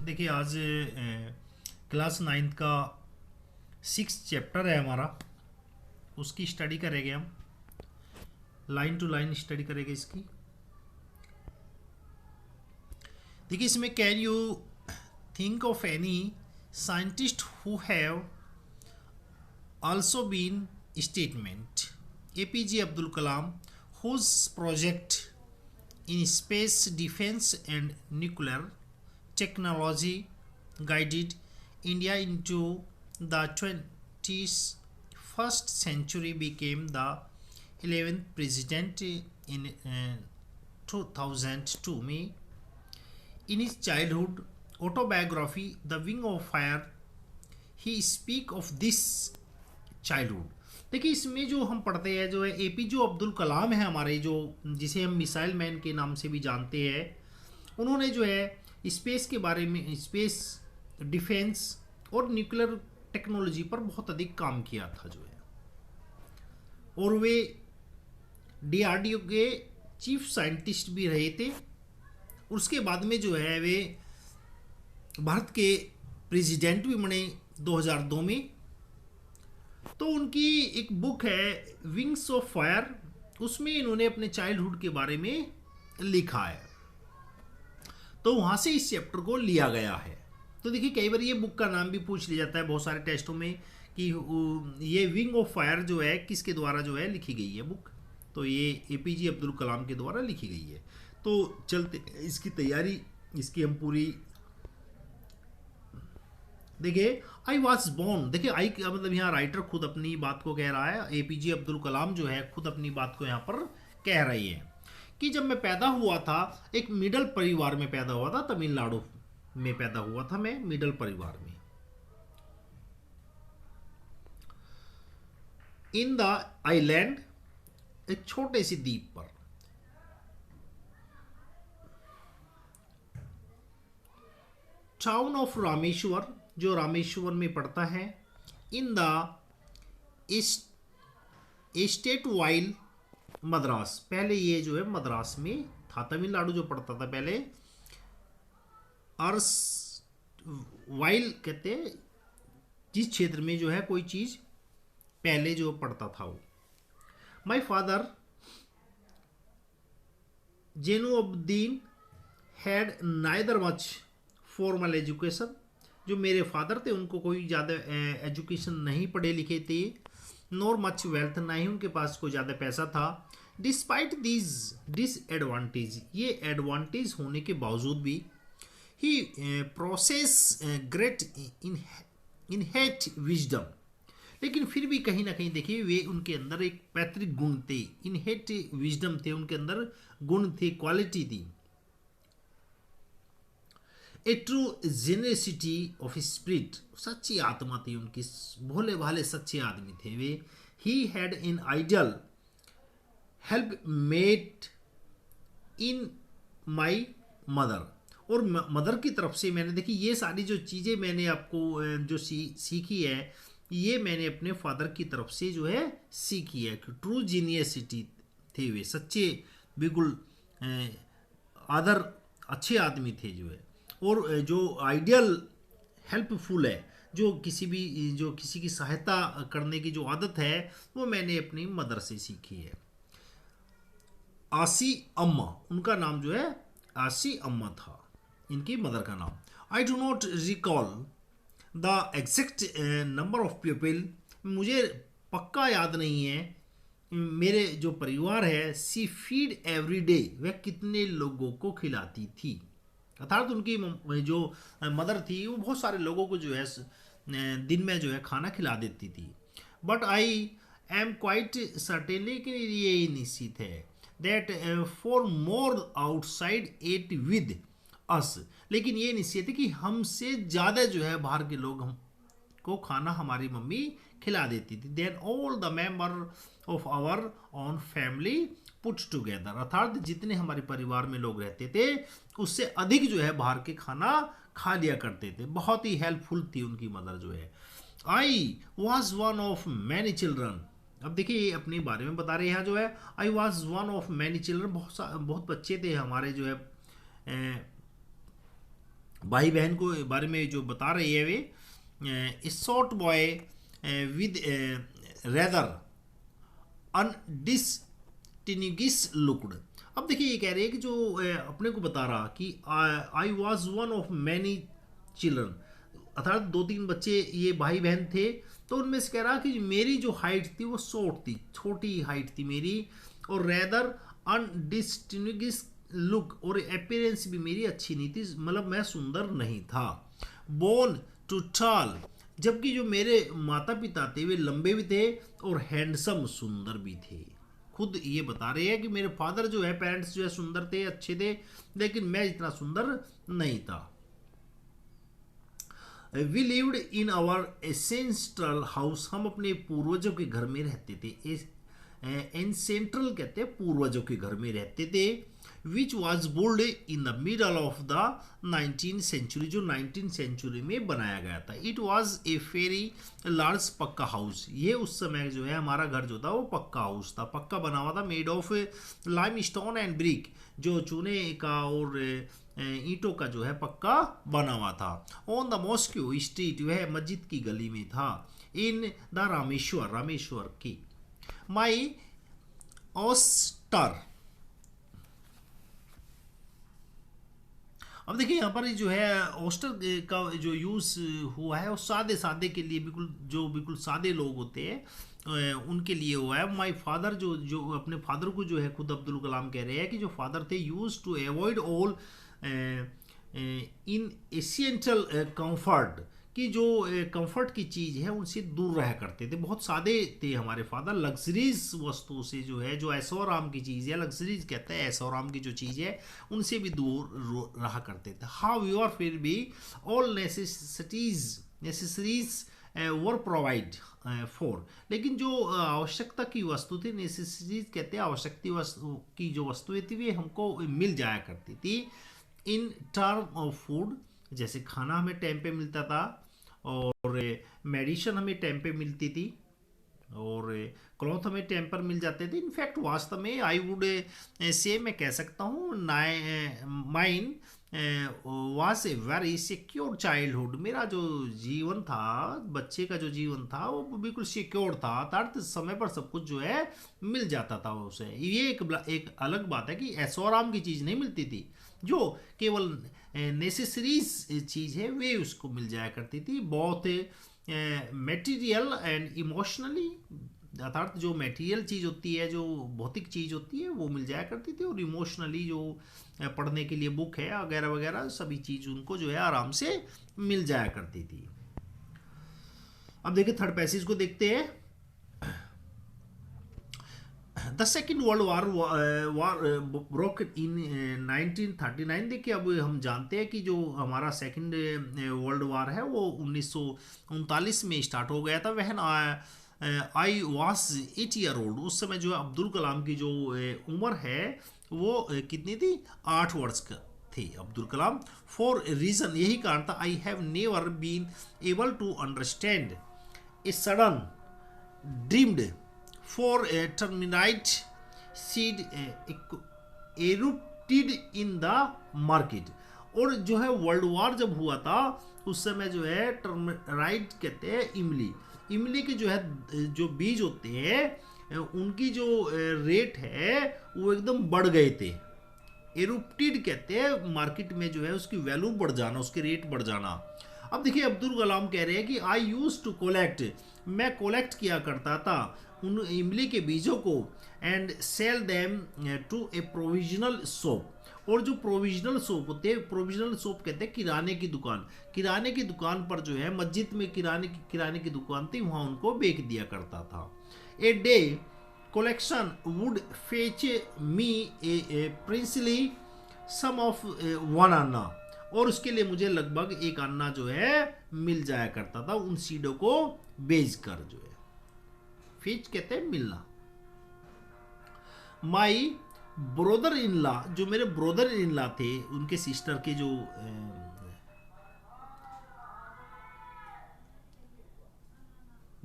देखिए आज class ninth का 6 चैप्टर है हमारा। उसकी स्टडी करेंगे हम। लाइन टू लाइन स्टडी करेंगे इसकी। देखिए इसमें can you think of any scientist who have also been statement APJ Abdul Kalam whose project in space defense and nuclear technology guided India into the 21st century became the 11th president in 2002 में in his childhood autobiography The Wing of Fire he speak of this childhood. देखिए इसमें जो हम पढ़ते हैं जो है APJ Abdul कलाम है हमारे, जो जिसे हम मिसाइल मैन के नाम से भी जानते हैं। उन्होंने जो है स्पेस के बारे में, स्पेस डिफेंस और न्यूक्लियर टेक्नोलॉजी पर बहुत अधिक काम किया था जो है, और वे DRDO के चीफ साइंटिस्ट भी रहे थे। उसके बाद में जो है वे भारत के प्रेसिडेंट भी बने 2002 में। तो उनकी एक बुक है विंग्स ऑफ फायर, उसमें इन्होंने अपने चाइल्डहुड के बारे में लिखा है। तो वहां से इस चैप्टर को लिया गया है। तो देखिए कई बार ये बुक का नाम भी पूछ लिया जाता है बहुत सारे टेस्टों में कि ये विंग ऑफ फायर जो है किसके द्वारा जो है लिखी गई है बुक। तो ये APJ अब्दुल कलाम के द्वारा लिखी गई है। तो चलते इसकी तैयारी, इसकी हम पूरी देखिए आई वॉज बोर्न। देखिए आई का मतलब यहाँ राइटर खुद अपनी बात को कह रहा है। APJ अब्दुल कलाम जो है खुद अपनी बात को यहाँ पर कह रही है कि जब मैं पैदा हुआ था एक मिडल परिवार में पैदा हुआ था, तमिलनाडु में पैदा हुआ था मैं, मिडल परिवार में, इन द आइलैंड, एक छोटे से द्वीप पर। टाउन ऑफ रामेश्वर, जो रामेश्वर में पड़ता है, in the state while Madras. पहले ये जो है मद्रास में था, तमिलनाडु जो पड़ता था पहले। अर्स वाइल कहते हैं जिस क्षेत्र में जो है कोई चीज पहले जो पड़ता था वो। My father Jainulabdeen had neither much formal education. जो मेरे फादर थे उनको कोई ज़्यादा एजुकेशन नहीं, पढ़े लिखे थे, नॉर मच वेल्थ, ना ही उनके पास कोई ज़्यादा पैसा था। डिस्पाइट दीज डिसएडवांटेज, ये एडवांटेज होने के बावजूद भी, ही प्रोसेस ग्रेट इनहेट विजडम। लेकिन फिर भी कहीं ना कहीं देखिए वे उनके अंदर एक पैतृक गुण थे, इनहेट विजडम थे, उनके अंदर गुण थे, क्वालिटी थी। A true generosity of spirit, सच्ची आत्मा थी उनकी, भोले भाले सच्चे आदमी थे वे। He had an ideal helpmate in my mother, और मदर की तरफ से मैंने देखी ये सारी जो चीज़ें मैंने आपको जो सीखी है, ये मैंने अपने फादर की तरफ से जो है सीखी है। ट्रू जीनियसिटी थे वे, सच्चे बिल्कुल आदर अच्छे आदमी थे जो है। और जो आइडियल हेल्पफुल है, जो किसी की सहायता करने की जो आदत है, वो मैंने अपनी मदर से सीखी है। आसी अम्मा, उनका नाम जो है आसी अम्मा था, इनकी मदर का नाम। I do not recall the exact number of people, मुझे पक्का याद नहीं है मेरे जो परिवार है, सी फीड एवरी डे, वह कितने लोगों को खिलाती थी। अर्थात उनकी जो मदर थी वो बहुत सारे लोगों को जो है दिन में जो है खाना खिला देती थी। But I am quite certain, लेकिन ये निश्चित है, that for more outside eight with us, लेकिन ये निश्चित है कि हमसे ज़्यादा जो है बाहर के लोग हम को खाना हमारी मम्मी खिला देती थी। Then all the member of our own family put together, अर्थात जितने हमारे परिवार में लोग रहते थे उससे अधिक जो है बाहर के खाना खा लिया करते थे। बहुत ही हेल्पफुल थी उनकी मदर जो है। I was one of many children, अब देखिए ये अपने बारे में बता रहे हैं जो है। I was one of many children, बहुत बच्चे थे हमारे जो है भाई बहन को बारे में जो बता रही है वे, a short boy with rather undistinguished looked. अब देखिए ये कह रहे हैं कि जो अपने को बता रहा कि I was one of many children, अर्थात दो तीन बच्चे ये भाई बहन थे, तो उनमें से कह रहा कि मेरी जो हाइट थी वो शॉर्ट थी, छोटी हाइट थी मेरी, और रेदर अनडिस्टिंग्विश लुक, और अपियरेंस भी मेरी अच्छी नहीं थी, मतलब मैं सुंदर नहीं था। बोर्न टू टॉल, जबकि जो मेरे माता पिता थे वे लंबे भी थे और हैंडसम सुंदर भी थे। खुद ये बता रहे हैं कि मेरे फादर जो है, पेरेंट्स जो है सुंदर थे, अच्छे थे, लेकिन मैं इतना सुंदर नहीं था। We lived in our ancestral house, हम अपने पूर्वजों के घर में रहते थे। एंसेंट्रल कहते हैं पूर्वजों के घर में रहते थे। Which was built in the middle of the 19th century, जो 19th सेंचुरी में बनाया गया था। It was a very large pucca house, ये उस समय जो है हमारा घर जो था वो पक्का हाउस था, पक्का बना हुआ था। Made of lime stone and brick, जो चूने का और ईंटों का जो है पक्का बना हुआ था। ऑन द मॉस्क्यू स्ट्रीट, वह मस्जिद की गली में था। इन द रामेश्वर, रामेश्वर की। माई ऑस्टर, अब देखिए यहाँ पर जो है ऑस्टर का जो यूज़ हुआ है वो सादे सादे के लिए, बिल्कुल जो बिल्कुल सादे लोग होते हैं उनके लिए हुआ है। माई फादर, जो जो अपने फादर को जो है खुद अब्दुल कलाम कह रहे हैं कि जो फादर थे use to avoid all inessential comfort, कि जो कंफर्ट की चीज़ है उनसे दूर रहा करते थे, बहुत सादे थे हमारे फादर। लग्जरीज वस्तुओं से जो है, जो ऐशो आराम की चीज़ है, लग्जरीज कहते हैं ऐशो आराम की जो चीज़ है, उनसे भी दूर रहा करते थे। हाउ यू आर, फिर भी all necessaries were provide for, लेकिन जो आवश्यकता की वस्तु थी, नेसेसरीज कहते हैं आवश्यकता वस्तु की जो वस्तुएं थी वे हमको मिल जाया करती थी। इन टर्म ऑफ फूड, जैसे खाना हमें टाइम पे मिलता था, और मेडिसिन हमें टाइम पे मिलती थी, और क्लॉथ हमें टाइम पर मिल जाते थे। इनफैक्ट वास्तव में आई वुड से, मैं कह सकता हूँ, mine was a very secure childhood, मेरा जो जीवन था, बच्चे का जो जीवन था वो बिल्कुल सिक्योर था, अर्थात समय पर सब कुछ जो है मिल जाता था उसे। ये एक अलग बात है कि ऐशो आराम की चीज़ नहीं मिलती थी, जो केवल नेसेसरीज चीज़ है वे उसको मिल जाया करती थी। बहुत मटेरियल एंड इमोशनली, अर्थात जो मटेरियल चीज़ होती है, जो भौतिक चीज़ होती है वो मिल जाया करती थी, और इमोशनली जो पढ़ने के लिए बुक है वगैरह वगैरह सभी चीज़ उनको जो है आराम से मिल जाया करती थी। अब देखिए थर्ड पैसेज को देखते हैं। The second world war broke in 1939। देखिए अब हम जानते हैं कि जो हमारा सेकेंड वर्ल्ड वार है वो 1939 में स्टार्ट हो गया था। वहन आई वॉज 8 ईयर ओल्ड, उस समय जो है अब्दुल कलाम की जो उम्र है वो कितनी थी, 8 वर्ष का थे अब्दुल कलाम। फॉर रीजन, यही कारण था, I have never been able to understand a sudden demand for a tamarind seed erupted in the market. और जो है वर्ल्ड वार जब हुआ था उस समय जो है टर्मिनाइट कहते हैं इमली, इमली के जो है जो बीज होते हैं उनकी जो रेट है वो एकदम बढ़ गए थे। एरुप्टेड कहते हैं मार्केट में जो है उसकी वैल्यू बढ़ जाना, उसके रेट बढ़ जाना। अब देखिए अब्दुल कलाम कह रहे हैं कि आई यूज टू कोलेक्ट, मैं कोलेक्ट किया करता था उन इमली के बीजों को, and sell them to a provisional shop, और जो प्रोविजनल शॉप होते हैं, प्रोविजनल शॉप कहते हैं किराने की दुकान, किराने की दुकान पर जो है मस्जिद में किराने की दुकान थी, वहाँ उनको बेच दिया करता था। A day collection would fetch me a princely sum of 1 अन्ना, और उसके लिए मुझे लगभग 1 अन्ना जो है मिल जाया करता था उन सीडों को बेचकर, जो है फेच कहते हैं मिलना। माई ब्रोदर इन लॉ, जो मेरे ब्रोदर इन लॉ थे, उनके सिस्टर के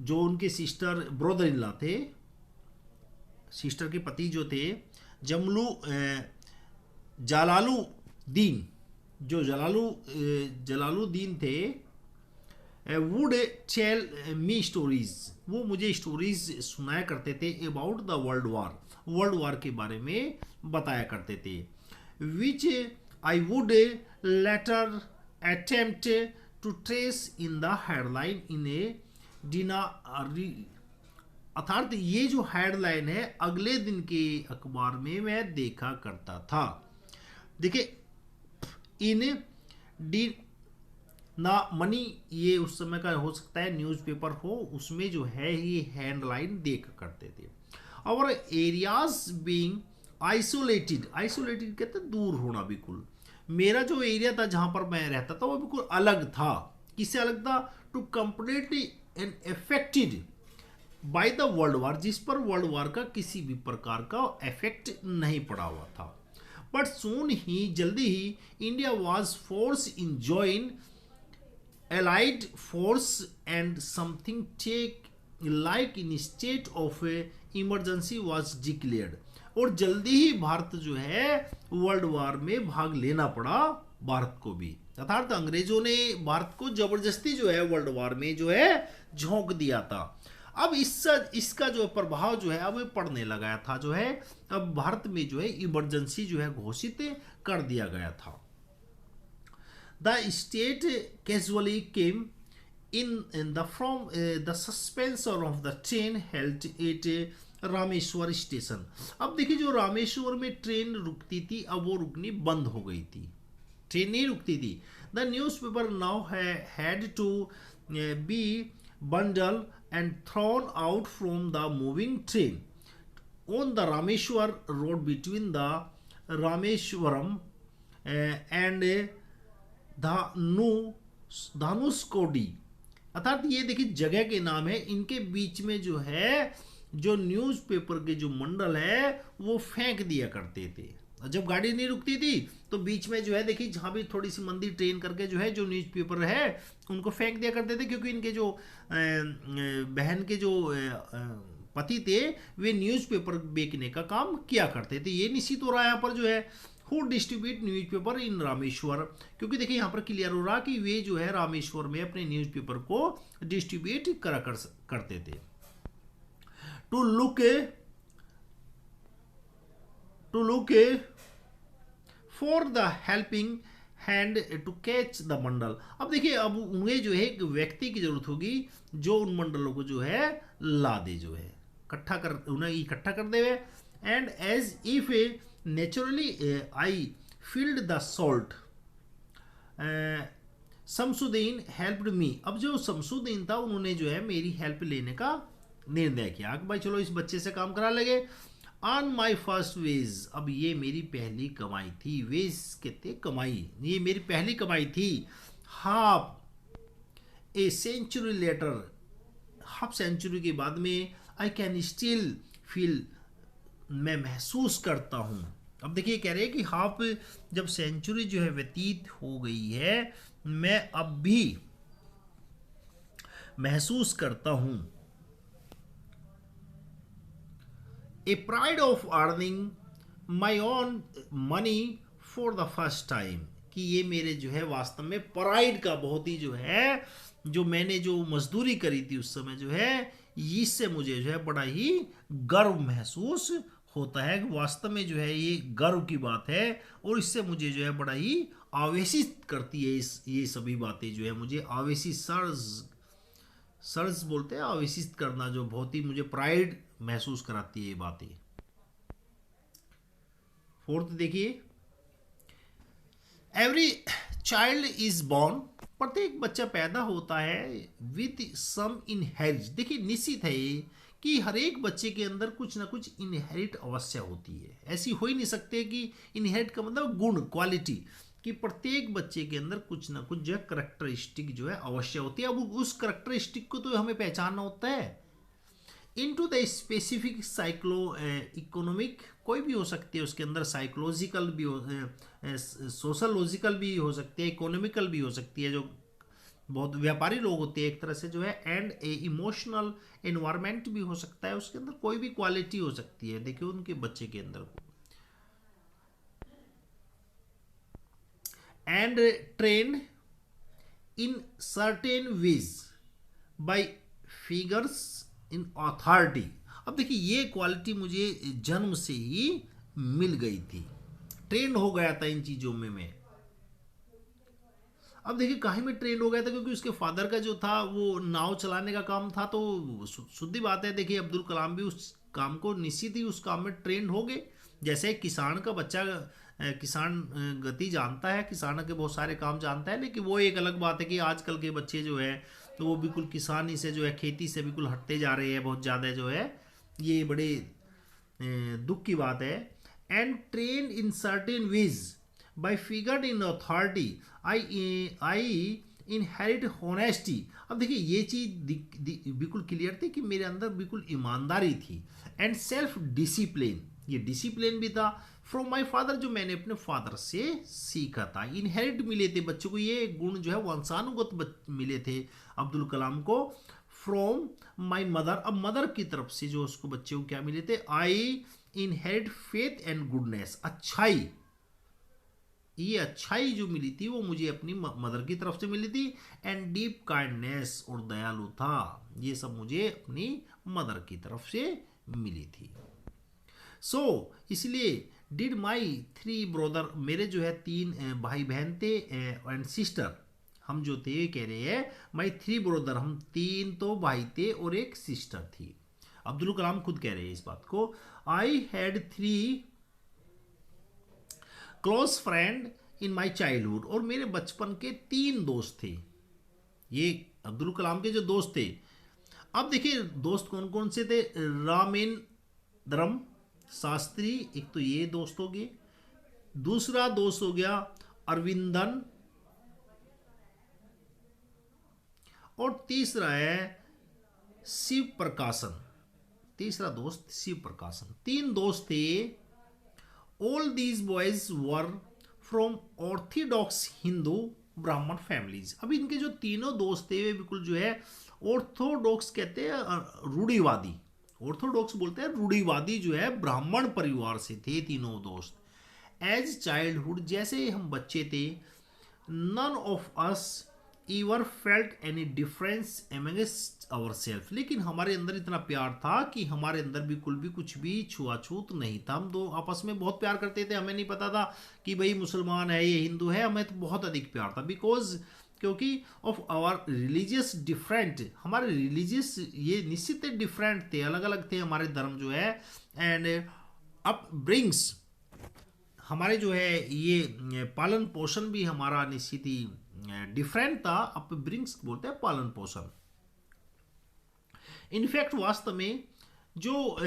जो उनके सिस्टर ब्रोदर इन लॉ थे, सिस्टर के पति जो थे, जमलू जालालुद्दीन जो जलालुद्दीन थे, वुड टेल मी स्टोरीज, वो मुझे स्टोरीज सुनाया करते थे अबाउट द वर्ल्ड वार के बारे में बताया करते थे, which I would later attempt to trace in the headline in a डिना, अर्थात ये जो हेडलाइन है अगले दिन के अखबार में मैं देखा करता था। देखिए, इन डी ना मनी, ये उस समय का हो सकता है न्यूज़पेपर हो, उसमें जो है ये हेडलाइन देख करते थे। और एरियाज बीइंग आइसोलेटेड, आइसोलेटेड कहते हैं दूर होना बिल्कुल। मेरा जो एरिया था जहां पर मैं रहता था वो बिल्कुल अलग था। किससे अलग था? To completely and affected by the world war, जिस पर वर्ल्ड वार का किसी भी प्रकार का इफेक्ट नहीं पड़ा हुआ था। बट सून ही, जल्दी ही, India was force in join allied force and something take like in state of emergency was declared, और जल्दी ही भारत जो है वर्ल्ड वार में भाग लेना पड़ा भारत को भी, अर्थात अंग्रेजों ने भारत को जबरदस्ती जो है वर्ल्ड वार में जो है झोंक दिया था। अब इसका जो प्रभाव जो है अब पड़ने लगा था, जो है अब भारत में जो है इमरजेंसी जो है घोषित कर दिया गया था। The state casually came in the from the suspension of the train held at Rameshwar station. अब देखिए, जो रामेश्वर में ट्रेन रुकती थी अब वो रुकनी बंद हो गई थी, ट्रेन नहीं रुकती थी। The newspaper now had to be bundle and thrown out from the moving train on the Rameshwar road between the Rameshwaram and Dhanushkodi, अर्थात ये देखिए जगह के नाम है, इनके बीच में जो है जो न्यूज़पेपर के जो मंडल है वो फेंक दिया करते थे। जब गाड़ी नहीं रुकती थी तो बीच में जो है देखिए जहाँ भी थोड़ी सी मंदी ट्रेन करके जो है जो न्यूज़पेपर है उनको फेंक दिया करते थे, क्योंकि इनके जो बहन के जो पति थे वे न्यूज़पेपर बेचने का काम किया करते थे। ये निश्चित हो रहा है यहाँ पर जो है हु डिस्ट्रीब्यूट न्यूज़पेपर इन रामेश्वर, क्योंकि देखिए यहाँ पर क्लियर हो रहा कि वे जो है रामेश्वर में अपने न्यूज़पेपर को डिस्ट्रीब्यूट करते थे। To look for the helping hand to catch the bundle. अब देखिए, अब उन्हें जो है एक व्यक्ति की जरूरत होगी जो उन मंडलों को जो है ला दे, जो है उन्हें इकट्ठा कर दे। And as if naturally I filled the slot, Shamsuddin helped me. अब जो शमसुद्दीन था उन्होंने जो है मेरी हेल्प लेने का निर्णय किया कि भाई चलो इस बच्चे से काम करा लगे। ऑन माई फर्स्ट वेज, अब ये मेरी पहली कमाई थी, वेज कहते कमाई, ये मेरी पहली कमाई थी। Half a century later, half century के बाद में आई कैन स्टिल फील, मैं महसूस करता हूं। अब देखिए कह रहे हैं कि हाफ जब सेंचुरी जो है व्यतीत हो गई है मैं अब भी महसूस करता हूं a pride of earning my own money for the first time, कि ये मेरे जो है वास्तव में प्राइड का बहुत ही जो है, जो मैंने जो मजदूरी करी थी उस समय जो है इससे मुझे जो है बड़ा ही गर्व महसूस होता है कि वास्तव में जो है ये गर्व की बात है, और इससे मुझे जो है बड़ा ही आवेशित करती है ये सभी बातें जो है मुझे आवेशित, सर्ज बोलते हैं आवेशित करना, जो बहुत ही मुझे प्राइड महसूस कराती है ये बातें। फोर्थ देखिए, एवरी चाइल्ड इज बोर्न, प्रत्येक बच्चा पैदा होता है विथ सम इनहेरिट। देखिए निश्चित है ये कि हर एक बच्चे के अंदर कुछ ना कुछ इनहेरिट अवश्य होती है। ऐसी हो ही नहीं सकते कि इनहेरिट का मतलब गुण, क्वालिटी, कि प्रत्येक बच्चे के अंदर कुछ ना कुछ जो है करेक्टरिस्टिक जो है अवश्य होती है। अब उस करेक्टरिस्टिक को तो हमें पहचानना होता है। Into the specific cyclo economic, कोई भी हो सकती है उसके अंदर, साइकोलॉजिकल भी हो, सोशलॉजिकल भी हो सकती है, इकोनॉमिकल भी हो सकती है, जो बहुत व्यापारी लोग होते हैं एक तरह से जो है, एंड ए इमोशनल एनवायरनमेंट भी हो सकता है उसके अंदर, कोई भी क्वालिटी हो सकती है देखिए उनके बच्चे के अंदर। And train in certain veg bye figures in authority. अब देखिए ये क्वालिटी मुझे जन्म से ही मिल गई थी, ट्रेन हो गया था इन चीज़ों में मैं। अब देखिए काहे में ट्रेंड हो गया था, क्योंकि उसके फादर का जो था वो नाव चलाने का काम था, तो शुद्ध बात है। देखिए अब्दुल कलाम भी उस काम को निश्चित ही उस काम में ट्रेंड हो गए। जैसे किसान का बच्चा किसान गति जानता है, किसान के बहुत सारे काम जानता है, लेकिन वो एक अलग बात है कि आजकल के बच्चे जो है तो वो बिल्कुल किसानी से जो है, खेती से बिल्कुल हटते जा रहे हैं बहुत ज़्यादा जो है। ये बड़े दुख की बात है। And train in certain veg by figured in authority I inherit honesty. अब देखिए ये चीज़ बिल्कुल क्लियर थी कि मेरे अंदर बिल्कुल ईमानदारी थी। एंड सेल्फ डिसिप्लिन, ये डिसिप्लिन भी था फ्रॉम माई फादर, जो मैंने अपने फादर से सीखा था। इनहेरिट मिले थे बच्चों को, ये गुण जो है वंशानुगत मिले थे अब्दुल कलाम को फ्रॉम माई मदर। अब मदर की तरफ से जो उसको बच्चे को क्या मिले थे, आई इनहेरिट फेथ एंड गुडनेस, अच्छाई। ये अच्छाई जो मिली थी वो मुझे अपनी मदर की तरफ से मिली थी। एंड डीप काइंडनेस, और दयालु था, ये सब मुझे अपनी मदर की तरफ से मिली थी। सो इसलिए डिड माई 3 ब्रदर, मेरे जो है 3 भाई बहन थे एंड सिस्टर, हम जो थे कह रहे हैं माई 3 ब्रदर, हम 3 तो भाई थे और एक सिस्टर थी। अब्दुल कलाम खुद कह रहे हैं इस बात को। I had 3 close friend in my childhood, और मेरे बचपन के 3 दोस्त थे। ये अब्दुल कलाम के जो दोस्त थे। अब देखिए दोस्त कौन कौन से थे, रामेंद्रम शास्त्री, एक तो ये दोस्त हो गए। दूसरा दोस्त हो गया अरविंदन, और तीसरा है शिव प्रकाशन। तीसरा दोस्त शिव प्रकाशन, 3 दोस्त थे। All these boys were from Orthodox Hindu ब्राह्मण फैमिलीज। अब इनके जो तीनों दोस्त थे वे बिल्कुल जो है ऑर्थोडॉक्स कहते हैं, रूढ़िवादी, ऑर्थोडॉक्स बोलते हैं, रूढ़िवादी जो है ब्राह्मण परिवार से थे तीनों दोस्त। एज चाइल्डहुड, जैसे हम बच्चे थे, none of us ever felt any difference amongst our self, लेकिन हमारे अंदर इतना प्यार था कि हमारे अंदर बिल्कुल भी कुछ भी छुआछूत नहीं था। हम दो आपस में बहुत प्यार करते थे, हमें नहीं पता था कि भाई मुसलमान है ये हिंदू है, हमें तो बहुत अधिक प्यार था। बिकॉज क्योंकि ऑफ आवर रिलीजियस डिफरेंट, हमारे रिलीजियस ये निश्चित डिफरेंट थे, अलग अलग थे हमारे धर्म जो है। एंड अप ब्रिंग्स, हमारे जो है ये पालन पोषण भी हमारा निश्चित ही डिफरेंट था। अप ब्रिंग्स बोलते हैं पालन पोषण। इनफैक्ट वास्तव में जो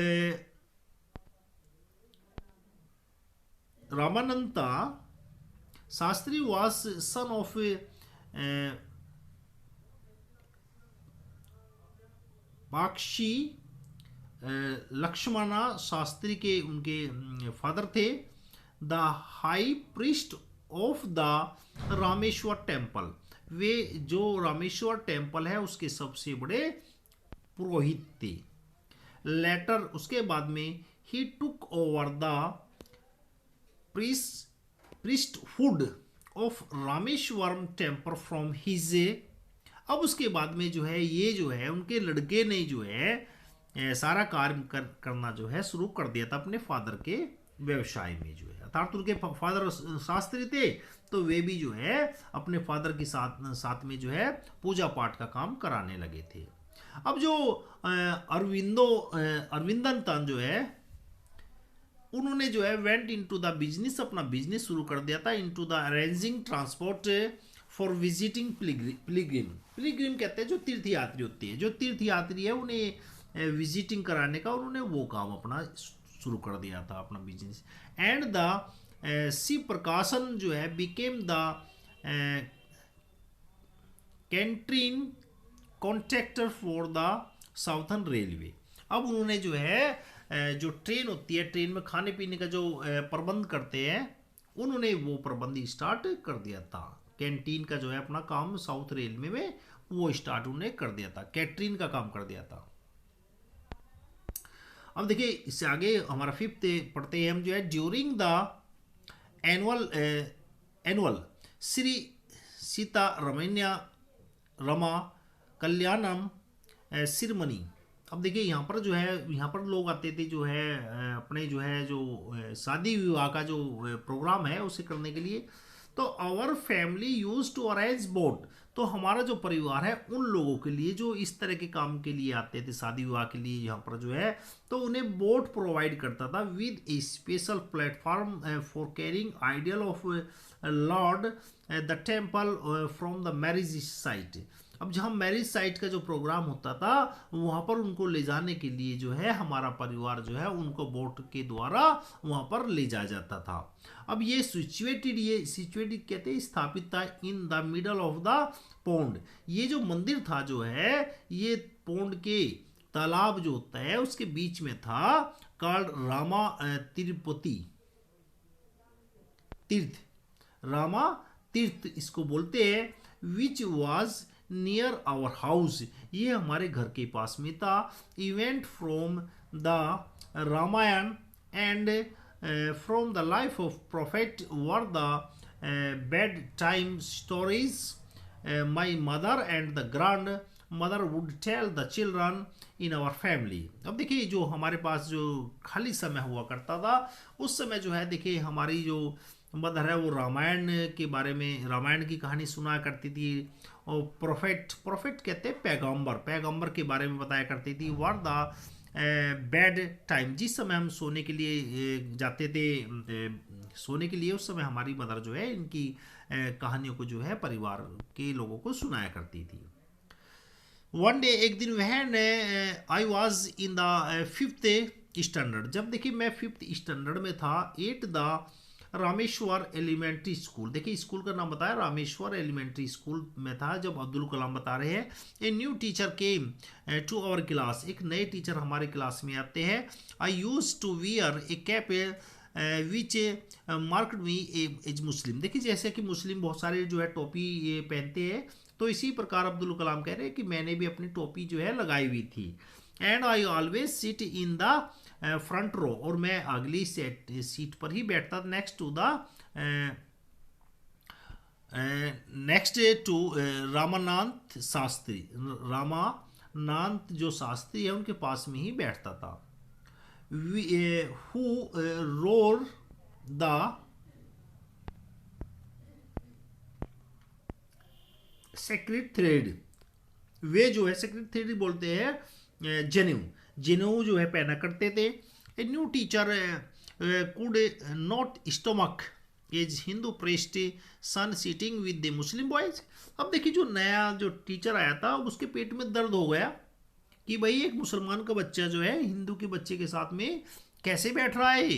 Ramananda Shastri was son of Pakshi Lakshmana Shastri के उनके फादर थे। The high priest of the Rameshwar temple, वे जो रामेश्वर टेम्पल है उसके सबसे बड़े पुरोहित थे। लेटर उसके बाद में ही took over the priesthood of Rameshwaram temple from his. अब उसके बाद में जो है ये जो है उनके लड़के ने जो है सारा कार्य करना जो है शुरू कर दिया था अपने फादर के व्यवसाय में जो है। अर्थात उनके फादर शास्त्री थे तो वे भी जो है अपने फादर के साथ में जो है पूजा पाठ का काम कराने लगे थे। अब जो अरविंदन तन जो है उन्होंने जो है वेंट इनटू द बिजनेस, अपना बिजनेस शुरू कर दिया था। Into the arranging transport for visiting Pilgrim. Pilgrim कहते हैं जो तीर्थयात्री होते हैं, जो तीर्थयात्री है उन्हें विजिटिंग कराने का उन्होंने वो काम अपना शुरू कर दिया था, अपना business. And the Shiv Prakashan जो है became the canteen contractor for the Southern Railway. अब उन्होंने जो है जो ट्रेन होती है, ट्रेन में खाने पीने का जो प्रबंध करते हैं, उन्होंने वो प्रबंध स्टार्ट कर दिया था। कैंटीन का जो है अपना काम साउथ रेलवे में वो स्टार्ट उन्होंने कर दिया था, कैटरीन का काम कर दिया था। अब देखिए इससे आगे हमारा 5th पढ़ते हैं हम जो है during the annual Shri Sita Ramaiya Rama Kalyanam ceremony. अब देखिए यहाँ पर जो है, यहाँ पर लोग आते थे जो है अपने जो है जो शादी विवाह का जो प्रोग्राम है उसे करने के लिए। तो our family use to arrange boat, तो हमारा जो परिवार है उन लोगों के लिए जो इस तरह के काम के लिए आते थे शादी विवाह के लिए यहाँ पर जो है, तो उन्हें बोट प्रोवाइड करता था with A special platform for carrying ideal of Lord the temple from the marriage site. अब जहाँ मैरिज साइट का जो प्रोग्राम होता था वहाँ पर उनको ले जाने के लिए जो है हमारा परिवार जो है उनको बोट के द्वारा वहाँ पर ले जाया जाता था। अब ये सिचुएटेड कहते हैं स्थापित था इन the middle of the pond. ये जो मंदिर था जो है ये पोंड के तालाब जो होता है उसके बीच में था, कॉल्ड रामा तिरुपति तीर्थ, रामा तीर्थ इसको बोलते हैं, which was near our house, ये हमारे घर के पास में था। Event from the Ramayana and from the life of prophet were the bedtime stories my mother and the grandmother would tell the children in our family. अब देखिए जो हमारे पास जो खाली समय हुआ करता था उस समय जो है देखिए हमारी जो मदर है वो रामायण के बारे में, रामायण की कहानी सुना करती थी। और प्रोफेट कहते हैं पैगंबर के बारे में बताया करती थी। वर द बेड टाइम, जिस समय हम सोने के लिए जाते थे सोने के लिए, उस समय हमारी मदर जो है इनकी कहानियों को जो है परिवार के लोगों को सुनाया करती थी। वन डे, एक दिन वह I was in the 5th standard, जब देखिए मैं 5th स्टैंडर्ड में था, at the Rameshwar elementary school, देखिए स्कूल का नाम बताया रामेश्वर एलिमेंट्री स्कूल में था जब अब्दुल कलाम बता रहे हैं। A new teacher came to our class, एक नए टीचर हमारे क्लास में आते हैं। I use to wear a cap which marked me as Muslim, देखिए जैसे कि मुस्लिम बहुत सारे जो है टोपी पहनते हैं, तो इसी प्रकार अब्दुल कलाम कह रहे हैं कि मैंने भी अपनी टोपी जो है लगाई हुई थी। And I always sit in the front row, और मैं अगली सीट पर ही बैठता, नेक्स्ट टू रामानाथ शास्त्री, रामानाथ जो शास्त्री है उनके पास में ही बैठता था। Who wore the sacred thread, वे जो है सेक्रेट थ्रेड बोलते हैं जेन्यू जो है पहना करते थे। A new teacher could not stomach as Hindu priest son sitting with the Muslim boys. अब देखिए जो नया जो टीचर आया था उसके पेट में दर्द हो गया कि भाई एक मुसलमान का बच्चा जो है हिंदू के बच्चे के साथ में कैसे बैठ रहा है।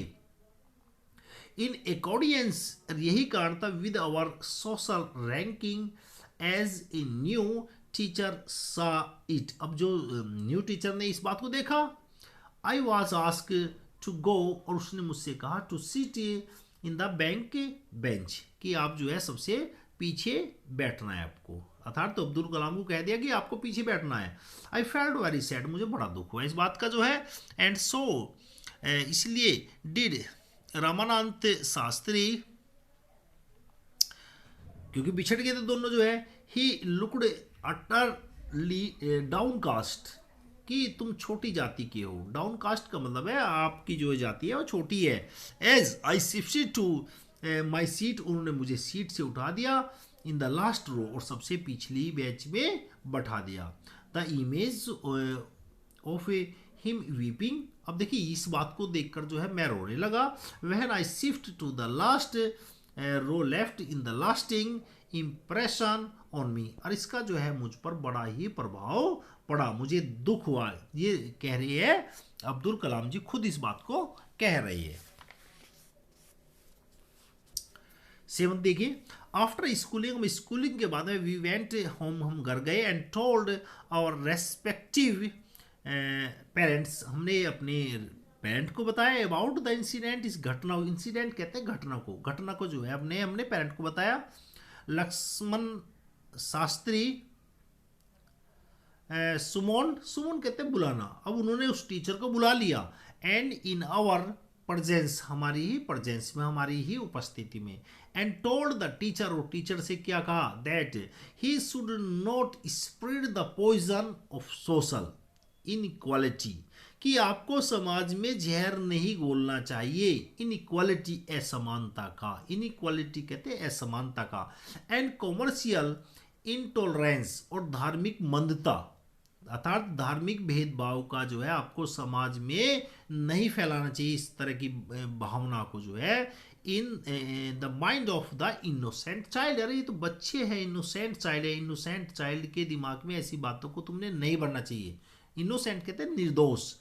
इन अकॉर्डियंस, यही कारण था with our social ranking as a new teacher saw it, अब जो न्यू टीचर ने इस बात को देखा, I was ask to go, और उसने मुझसे कहा to sit in the back bench, कि आप जो है सबसे पीछे बैठना है आपको, अर्थात तो अब्दुल कलाम को कह दिया कि आपको पीछे बैठना है। आई फेल्ट वेरी सैड, मुझे बड़ा दुख हुआ इस बात का जो है। एंड सो इसलिए डिड रामानाथ शास्त्री, क्योंकि बिछड़ गए थे दोनों जो है, ही लुकड अटरली डाउनकास्ट, कि तुम छोटी जाति के हो। डाउनकास्ट का मतलब है आपकी जो जाति है वो छोटी है। As I shifted to my seat, उन्होंने मुझे सीट से उठा दिया इन द लास्ट रो, और सबसे पिछली बेंच में बैठा दिया। The image of him weeping, अब देखिए इस बात को देखकर जो है मैं रोने लगा। When I shift to the last row left in the lasting impression on me, और इसका जो है मुझ पर बड़ा ही प्रभाव पड़ा, मुझे दुख हुआ। ये कह रही है अब्दुल कलाम जी, खुद इस बात को कह रही है। 7 देखिए, आफ्टर स्कूलिंग के बाद में वी वेंट होम, हम घर गए, and told our respective parents, हमने अपने पेरेंट को बताया अबाउट द इंसिडेंट, इस घटना, इंसिडेंट कहते हैं घटना को जो है हमने पेरेंट को बताया। लक्ष्मण शास्त्री सुमन कहते हैं बुलाना, अब उन्होंने उस टीचर को बुला लिया। एंड इन आवर प्रेजेंस, हमारी ही प्रेजेंस में, हमारी ही उपस्थिति में। एंड टोल्ड द टीचर, और टीचर से क्या कहा, that he should not spread the poison of social inequality, कि आपको समाज में जहर नहीं घोलना चाहिए। इनइक्वालिटी, असमानता का, इनइक्वालिटी कहते हैं असमानता का। एंड कॉमर्शियल इंटॉलरेंस, और धार्मिक मंदता, अर्थात धार्मिक भेदभाव का जो है आपको समाज में नहीं फैलाना चाहिए, इस तरह की भावना को जो है in the mind of the innocent child. अरे ये तो बच्चे हैं, इनोसेंट चाइल्ड है, इनोसेंट चाइल्ड के दिमाग में ऐसी बातों को तुमने नहीं भरना चाहिए। इनोसेंट कहते हैं निर्दोष।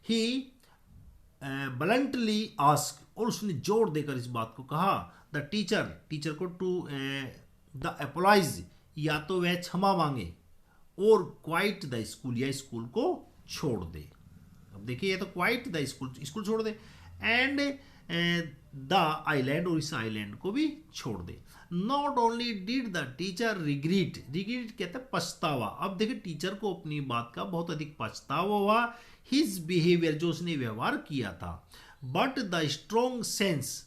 ही ब्लंटली आस्क, और उसने जोर देकर इस बात को कहा, द टीचर को टू द अपोलाइज, या तो वह क्षमा मांगे, और क्वाइट द स्कूल, या स्कूल को छोड़ दे। अब देखिए ये तो क्वाइट द स्कूल, स्कूल छोड़ दे, एंड द आइलैंड, और इस आइलैंड को भी छोड़ दे। Not only did the teacher regret, regret कहते हैं पछतावा। अब देखिए टीचर को अपनी बात का बहुत अधिक पछतावा हुआ, हिज बिहेवियर, जो उसने व्यवहार किया था, but the strong sense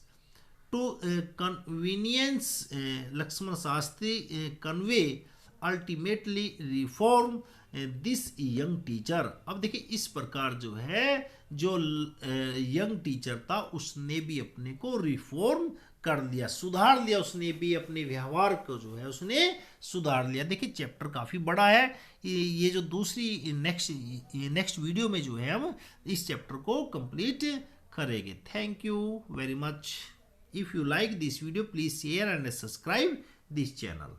to convenience, Lakshman Shastri convey ultimately reform this young teacher. अब देखिए इस प्रकार जो है, जो यंग टीचर था उसने भी अपने को रिफॉर्म कर लिया, सुधार लिया, उसने भी अपने व्यवहार को जो है उसने सुधार लिया। देखिए चैप्टर काफ़ी बड़ा है, ये जो दूसरी नेक्स्ट वीडियो में जो है हम इस चैप्टर को कंप्लीट करेंगे। Thank you very much. If you like this video please share and subscribe this channel.